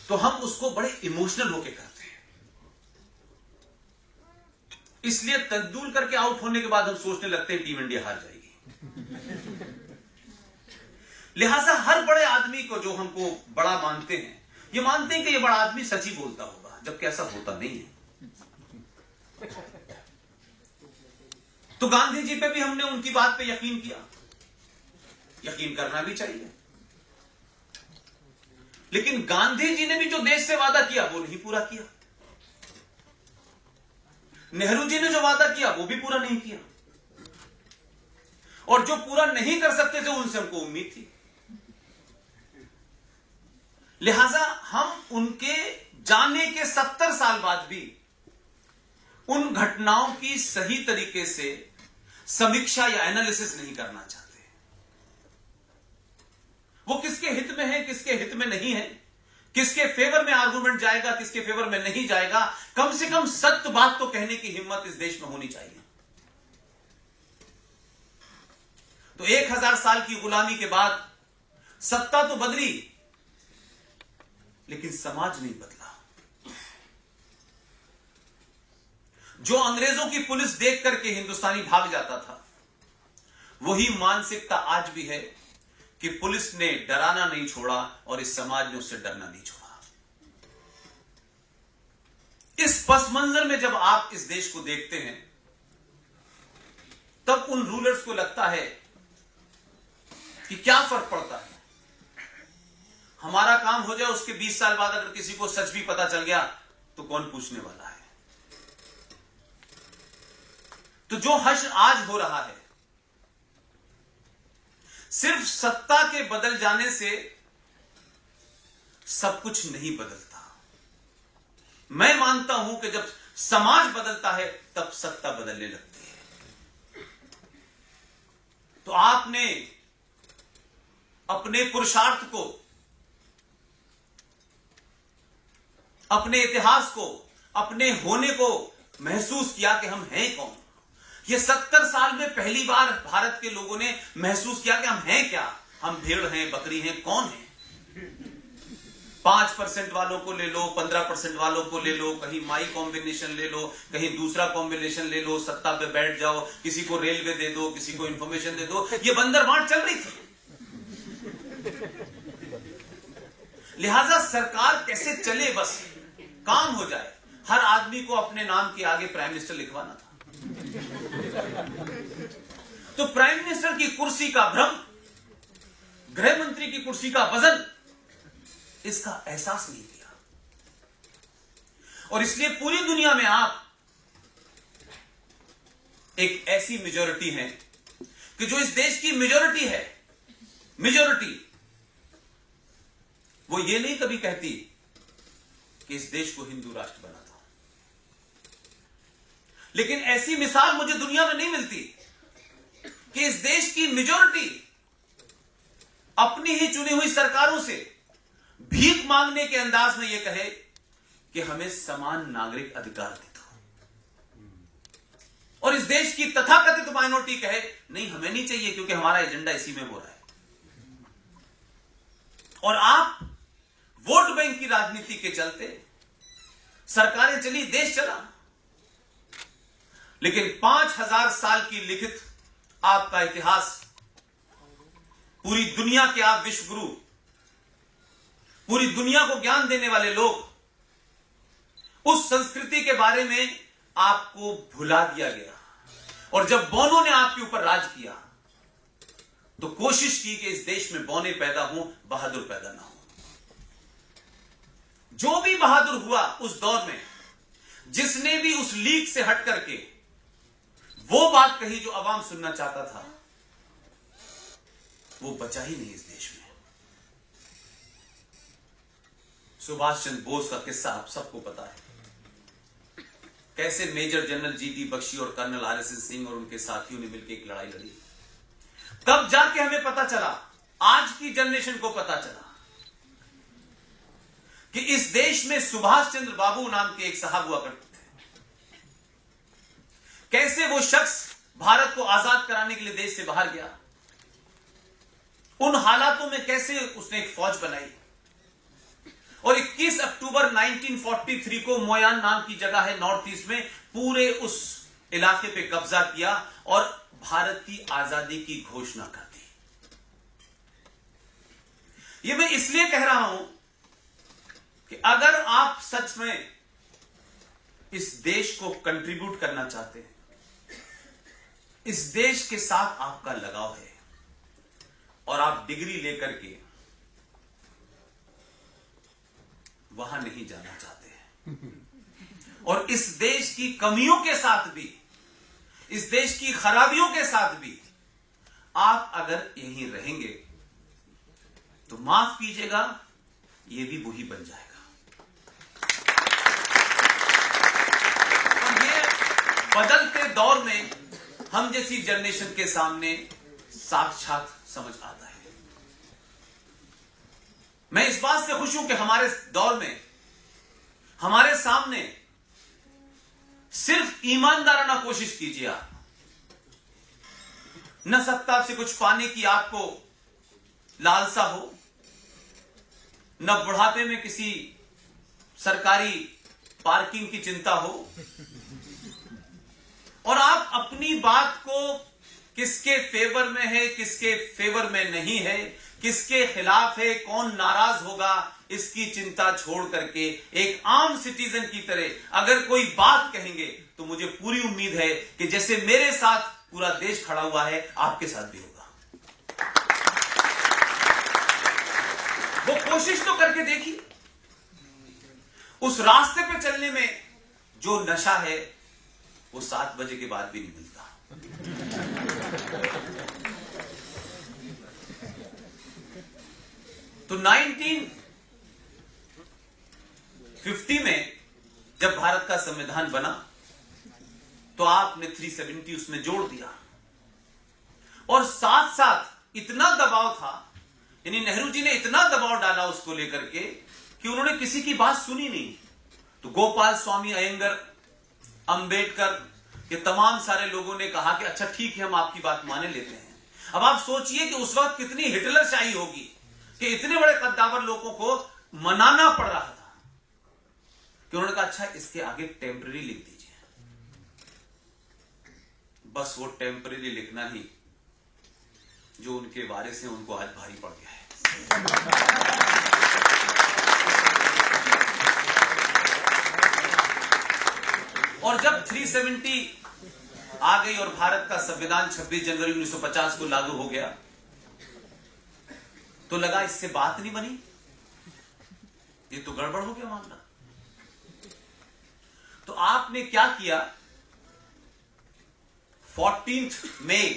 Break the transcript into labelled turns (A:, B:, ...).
A: तो हम उसको बड़े इमोशनल होके करते हैं। इसलिए तेंदुलकर के आउट होने के बाद हम सोचने लगते हैं टीम इंडिया हार जाएगी। लिहाजा हर बड़े आदमी को जो हमको बड़ा मानते हैं, ये मानते हैं कि ये बड़ा आदमी सच ही बोलता होगा, जबकि ऐसा होता नहीं है। तो गांधी जी पे भी हमने उनकी बात पे यकीन किया, यकीन करना भी चाहिए। लेकिन गांधी जी ने भी जो देश से वादा किया वो नहीं पूरा किया। नेहरू जी ने जो वादा किया वो भी पूरा नहीं किया, और जो पूरा नहीं कर सकते थे उनसे हमको उम्मीद थी। लिहाजा हम उनके जाने के 70 साल बाद भी उन घटनाओं की सही तरीके से समीक्षा या एनालिसिस नहीं करना चाहते। वो किसके हित में है, किसके हित में नहीं है, किसके फेवर में आर्गुमेंट जाएगा, किसके फेवर में नहीं जाएगा, कम से कम सत्य बात तो कहने की हिम्मत इस देश में होनी चाहिए। तो 1000 साल की गुलामी के बाद सत्ता तो बदली, लेकिन समाज नहीं बदला। जो अंग्रेजों की पुलिस देख करके हिंदुस्तानी भाग जाता था, वही मानसिकता आज भी है कि पुलिस ने डराना नहीं छोड़ा और इस समाज ने उससे डरना नहीं छोड़ा। इस पस मंजर में जब आप इस देश को देखते हैं, तब उन रूलर्स को लगता है कि क्या फर्क पड़ता है, हमारा काम हो जाए, उसके 20 साल बाद अगर किसी को सच भी पता चल गया तो कौन पूछने वाला है। तो जो हश्र आज हो रहा है, सिर्फ सत्ता के बदल जाने से सब कुछ नहीं बदलता। मैं मानता हूं कि जब समाज बदलता है तब सत्ता बदलने लगती है। तो आपने अपने पुरुषार्थ को, अपने इतिहास को, अपने होने को महसूस किया कि हम हैं कौन। ये 70 साल में पहली बार भारत के लोगों ने महसूस किया कि हम हैं क्या। हम भेड़ हैं, बकरी हैं, कौन हैं। 5% वालों को ले लो, 15% वालों को ले लो, कहीं माई कॉम्बिनेशन ले लो, कहीं दूसरा कॉम्बिनेशन ले लो, सत्ता पे बैठ जाओ, किसी को रेलवे दे दो, किसी को इंफॉर्मेशन दे दो। ये बंदर बांट चल रही थी। लिहाजा सरकार कैसे चले, बस काम हो जाए, हर आदमी को अपने नाम के आगे प्राइम मिनिस्टर लिखवाना था। तो प्राइम मिनिस्टर की कुर्सी का भ्रम, गृह मंत्री की कुर्सी का वजन, इसका एहसास नहीं किया। और इसलिए पूरी दुनिया में आप एक ऐसी मेजॉरिटी है कि जो इस देश की मेजॉरिटी है, मेजॉरिटी वो ये नहीं कभी कहती कि इस देश को हिंदू राष्ट्र बनाता। लेकिन ऐसी मिसाल मुझे दुनिया में नहीं मिलती कि इस देश की मेजॉरिटी अपनी ही चुनी हुई सरकारों से भीख मांगने के अंदाज में यह कहे कि हमें समान नागरिक अधिकार दे दो, और इस देश की तथाकथित माइनॉरिटी कहे नहीं, हमें नहीं चाहिए क्योंकि हमारा एजेंडा इसी में हो रहा है। और आप वोट बैंक की राजनीति के चलते सरकारें चली, देश चला, लेकिन 5000 साल की लिखित आपका इतिहास, पूरी दुनिया के आप विश्व गुरु, पूरी दुनिया को ज्ञान देने वाले लोग, उस संस्कृति के बारे में आपको भुला दिया गया। और जब बौनों ने आपके ऊपर राज किया तो कोशिश की कि इस देश में बौने पैदा हो, बहादुर पैदा ना हो। जो भी बहादुर हुआ उस दौर में, जिसने भी उस लीग से हट करके वो बात कही जो अवाम सुनना चाहता था, वो बचा ही नहीं इस देश में। सुभाष चंद्र बोस का किस्सा आप सबको पता है, कैसे मेजर जनरल जीटी बख्शी और कर्नल आरएसएन सिंह और उनके साथियों ने मिलकर एक लड़ाई लड़ी। तब जाके हमें पता चला, आज की जनरेशन को पता चला कि इस देश में सुभाष चंद्र बाबू नाम के एक साहब हुआ करते थे। कैसे वो शख्स भारत को आजाद कराने के लिए देश से बाहर गया, उन हालातों में कैसे उसने एक फौज बनाई, और 21 अक्टूबर 1943 को मोयान नाम की जगह है नॉर्थ ईस्ट में, पूरे उस इलाके पे कब्जा किया और भारत की आजादी की घोषणा कर दी। ये मैं इसलिए कह रहा हूं कि अगर आप सच में इस देश को कंट्रीब्यूट करना चाहते हैं, इस देश के साथ आपका लगाव है और आप डिग्री लेकर के वहां नहीं जाना चाहते हैं और इस देश की कमियों के साथ भी, इस देश की खराबियों के साथ भी आप अगर यहीं रहेंगे तो माफ कीजिएगा, ये भी वही बन जाएगा। और ये बदलते दौर में हम जैसी जनरेशन के सामने साक्षात समझ आता है। मैं इस बात से खुश हूं कि हमारे दौर में हमारे सामने सिर्फ ईमानदाराना कोशिश कीजिए आप, न सत्ता से कुछ पाने की आपको लालसा हो, न बुढ़ापे में किसी सरकारी पार्किंग की चिंता हो, और आप अपनी बात को किसके फेवर में है, किसके फेवर में नहीं है, किसके खिलाफ है, कौन नाराज होगा, इसकी चिंता छोड़ करके एक आम सिटीजन की तरह अगर कोई बात कहेंगे तो मुझे पूरी उम्मीद है कि जैसे मेरे साथ पूरा देश खड़ा हुआ है, आपके साथ भी होगा। वो कोशिश तो करके देखिए। उस रास्ते पे चलने में जो नशा है वो 7 बजे के बाद भी नहीं मिलता। तो 1950 में जब भारत का संविधान बना तो आपने 370 उसमें जोड़ दिया और साथ साथ इतना दबाव था, यानी नेहरू जी ने इतना दबाव डाला उसको लेकर के कि उन्होंने किसी की बात सुनी नहीं। तो गोपाल स्वामी अयंगर, अंबेडकर, ये तमाम सारे लोगों ने कहा कि अच्छा ठीक है, हम आपकी बात माने लेते हैं। अब आप सोचिए कि उस वक्त कितनी हिटलरशाही होगी कि इतने बड़े कद्दावर लोगों को मनाना पड़ रहा था कि उन्होंने कहा अच्छा इसके आगे टेम्पररी लिख दीजिए। बस वो टेम्पररी लिखना ही जो उनके वारिस हैं उनको आज भारी पड़ गया है। और जब 370 आ गई और भारत का संविधान 26 जनवरी 1950 को लागू हो गया तो लगा इससे बात नहीं बनी, ये तो गड़बड़ हो गया मामला। तो आपने क्या किया, 14 मई